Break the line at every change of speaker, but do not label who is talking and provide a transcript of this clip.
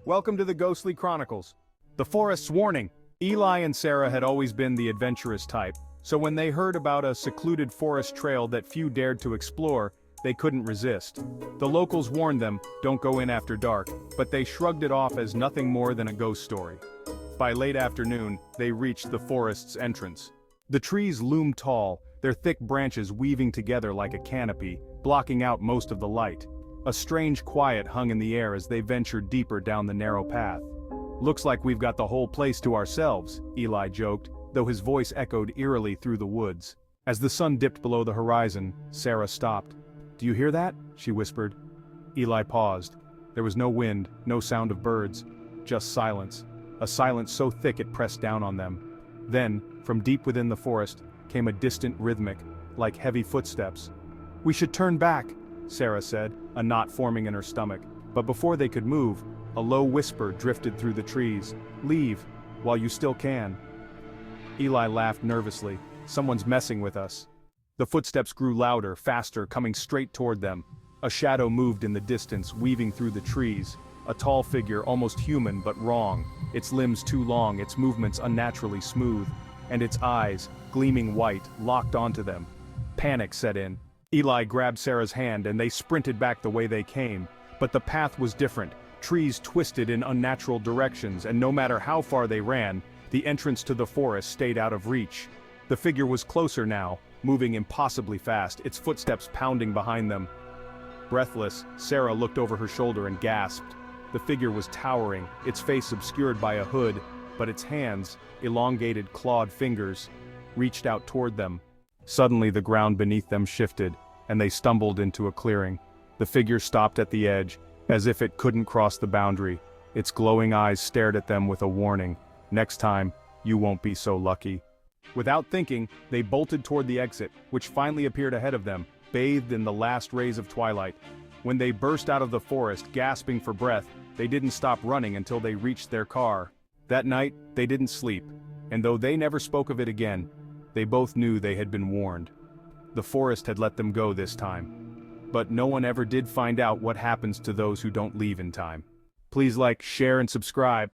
Welcome to the Ghostly Chronicles. The forest's warning. Eli and Sarah had always been the adventurous type, so when they heard about a secluded forest trail that few dared to explore, they couldn't resist. The locals warned them, don't go in after dark, but they shrugged it off as nothing more than a ghost story. By late afternoon, they reached the forest's entrance. The trees loomed tall, their thick branches weaving together like a canopy, blocking out most of the light. A strange quiet hung in the air as they ventured deeper down the narrow path. "Looks like we've got the whole place to ourselves," Eli joked, though his voice echoed eerily through the woods. As the sun dipped below the horizon, Sarah stopped. "Do you hear that?" she whispered. Eli paused. There was no wind, no sound of birds, just silence. A silence so thick it pressed down on them. Then, from deep within the forest, came a distant rhythmic, like heavy footsteps. "We should turn back," Sarah said, a knot forming in her stomach. But before they could move, a low whisper drifted through the trees. "Leave, while you still can." Eli laughed nervously. "Someone's messing with us." The footsteps grew louder, faster, coming straight toward them. A shadow moved in the distance, weaving through the trees. A tall figure, almost human but wrong, its limbs too long, its movements unnaturally smooth, and its eyes, gleaming white, locked onto them. Panic set in. Eli grabbed Sarah's hand and they sprinted back the way they came. But the path was different. Trees twisted in unnatural directions, and no matter how far they ran, the entrance to the forest stayed out of reach. The figure was closer now, moving impossibly fast, its footsteps pounding behind them. Breathless, Sarah looked over her shoulder and gasped. The figure was towering, its face obscured by a hood, but its hands, elongated clawed fingers, reached out toward them. Suddenly the ground beneath them shifted, and they stumbled into a clearing. The figure stopped at the edge, as if it couldn't cross the boundary. Its glowing eyes stared at them with a warning. "Next time, you won't be so lucky." Without thinking, they bolted toward the exit, which finally appeared ahead of them, bathed in the last rays of twilight. When they burst out of the forest, gasping for breath, they didn't stop running until they reached their car. That night, they didn't sleep, and though they never spoke of it again, they both knew they had been warned. The forest had let them go this time. But no one ever did find out what happens to those who don't leave in time. Please like, share, and subscribe.